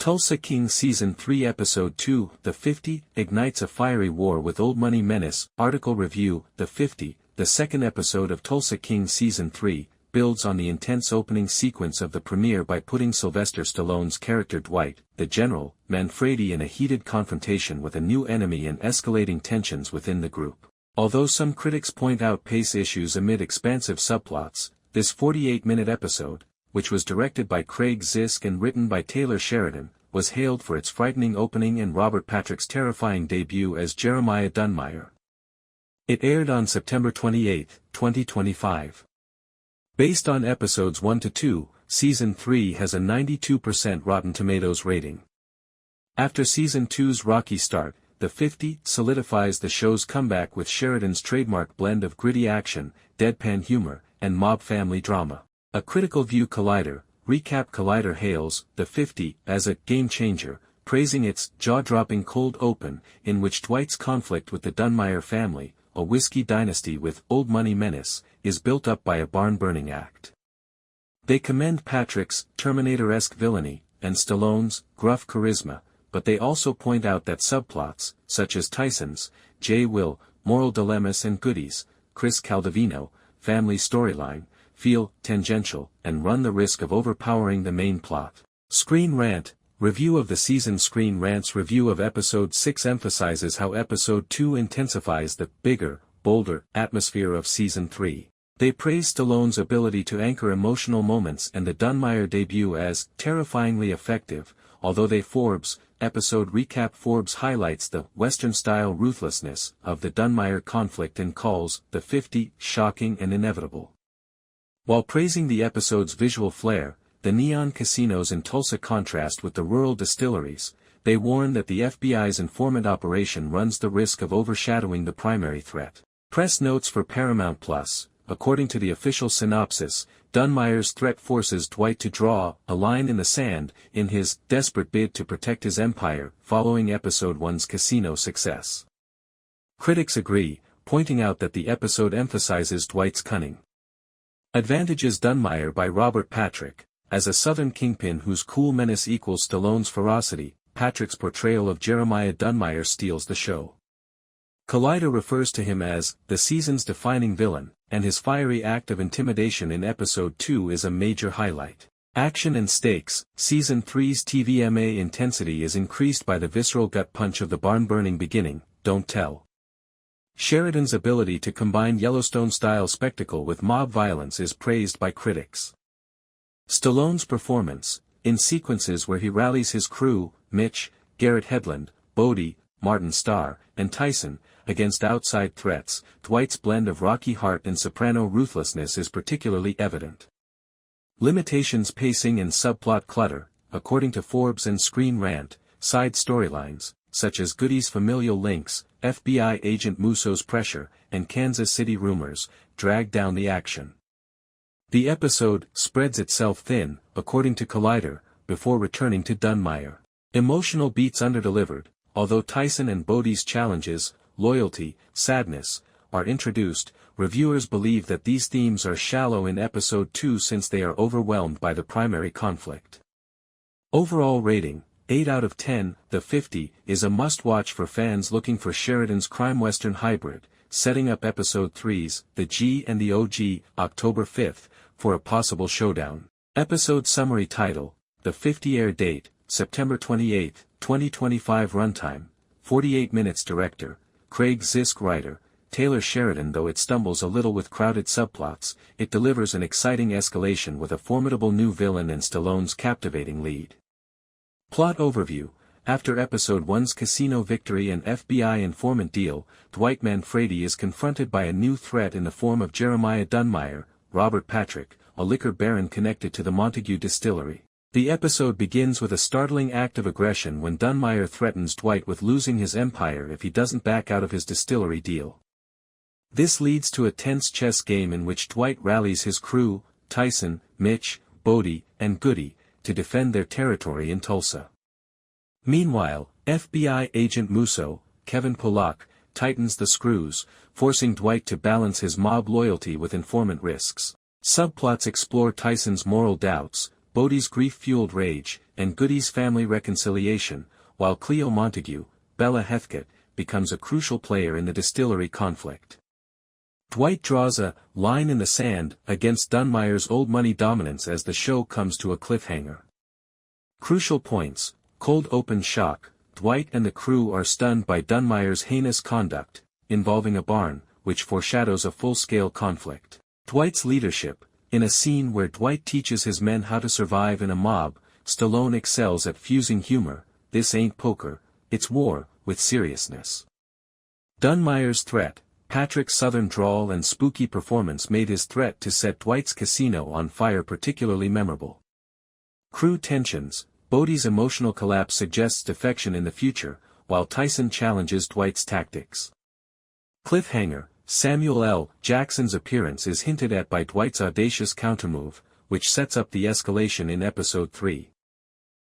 Tulsa King Season 3 Episode 2, The 50, ignites a fiery war with Old Money Menace. Article Review, The 50, the second episode of Tulsa King Season 3, builds on the intense opening sequence of the premiere by putting Sylvester Stallone's character Dwight, the General, Manfredi in a heated confrontation with a new enemy and escalating tensions within the group. Although some critics point out pace issues amid expansive subplots, this 48-minute episode, which was directed by Craig Zisk and written by Taylor Sheridan, was hailed for its frightening opening and Robert Patrick's terrifying debut as Jeremiah Dunmire. It aired on September 28, 2025. Based on episodes 1-2, Season 3 has a 92% Rotten Tomatoes rating. After Season 2's rocky start, The 50 solidifies the show's comeback with Sheridan's trademark blend of gritty action, deadpan humor, and mob family drama. A Critical View Collider, Recap Collider hails The 50 as a game-changer, praising its jaw-dropping cold open, in which Dwight's conflict with the Dunmire family, a whiskey dynasty with Old Money Menace, is built up by a barn-burning act. They commend Patrick's Terminator-esque villainy, and Stallone's gruff charisma, but they also point out that subplots, such as Tyson's, J. Will, moral dilemmas and Goodie's, Chris Caldovino, family storyline, feel tangential, and run the risk of overpowering the main plot. Screen Rant, review of the season. Screen Rant's review of Episode 6 emphasizes how Episode 2 intensifies the bigger, bolder atmosphere of Season 3. They praise Stallone's ability to anchor emotional moments and the Dunmire debut as terrifyingly effective, although they Forbes episode recap. Forbes highlights the Western-style ruthlessness of the Dunmire conflict and calls The 50 shocking and inevitable. While praising the episode's visual flair, the neon casinos in Tulsa contrast with the rural distilleries, they warn that the FBI's informant operation runs the risk of overshadowing the primary threat. Press notes for Paramount Plus. According to the official synopsis, Dunmire's threat forces Dwight to draw a line in the sand in his desperate bid to protect his empire following Episode 1's casino success. Critics agree, pointing out that the episode emphasizes Dwight's cunning. Advantages. Dunmire by Robert Patrick. As a Southern kingpin whose cool menace equals Stallone's ferocity, Patrick's portrayal of Jeremiah Dunmire steals the show. Collider refers to him as the season's defining villain, and his fiery act of intimidation in Episode 2 is a major highlight. Action and stakes. Season 3's TVMA intensity is increased by the visceral gut punch of the barn-burning beginning, Don't Tell. Sheridan's ability to combine Yellowstone-style spectacle with mob violence is praised by critics. Stallone's performance, in sequences where he rallies his crew, Mitch, Garrett Hedlund, Bodhi, Martin Starr, and Tyson, against outside threats, Dwight's blend of rocky heart and soprano ruthlessness is particularly evident. Limitations. Pacing and subplot clutter. According to Forbes and Screen Rant, side storylines, such as Goodie's familial links, FBI Agent Musso's pressure, and Kansas City rumors, drag down the action. The episode spreads itself thin, according to Collider, before returning to Dunmire. Emotional. Beats Underdelivered. Although Tyson and Bodhi's challenges, loyalty, sadness, are introduced, reviewers believe that these themes are shallow in Episode 2 since they are overwhelmed by the primary conflict. Overall rating, 8 out of 10, The 50 is a must-watch for fans looking for Sheridan's crime western hybrid, setting up Episode 3's The G and the OG, October 5th, for a possible showdown. Episode summary. Title, The 50 air date, September 28, 2025. Runtime, 48 minutes. Director, Craig Zisk Writer, Taylor Sheridan. Though it stumbles a little with crowded subplots, it delivers an exciting escalation with a formidable new villain and Stallone's captivating lead. Plot overview. After Episode 1's casino victory and FBI informant deal, Dwight Manfredi is confronted by a new threat in the form of Jeremiah Dunmire, Robert Patrick, a liquor baron connected to the Montague distillery. The episode begins with a startling act of aggression when Dunmire threatens Dwight with losing his empire if he doesn't back out of his distillery deal. This leads to a tense chess game in which Dwight rallies his crew, Tyson, Mitch, Bodhi, and Goodie, to defend their territory in Tulsa. Meanwhile, FBI Agent Musso, Kevin Pollak, tightens the screws, forcing Dwight to balance his mob loyalty with informant risks. Subplots explore Tyson's moral doubts, Bodhi's grief-fueled rage, and Goodie's family reconciliation, while Cleo Montague, Bella Heathcote, becomes a crucial player in the distillery conflict. Dwight draws a line in the sand against Dunmire's old money dominance as the show comes to a cliffhanger. Crucial points: cold open shock, Dwight and the crew are stunned by Dunmire's heinous conduct, involving a barn, which foreshadows a full-scale conflict. Dwight's leadership: in a scene where Dwight teaches his men how to survive in a mob, Stallone excels at fusing humor, "This ain't poker, it's war," with seriousness. Dunmire's threat: Patrick's southern drawl and spooky performance made his threat to set Dwight's casino on fire particularly memorable. Crew tensions: Bodhi's emotional collapse suggests defection in the future, while Tyson challenges Dwight's tactics. Cliffhanger: Samuel L. Jackson's appearance is hinted at by Dwight's audacious countermove, which sets up the escalation in Episode 3.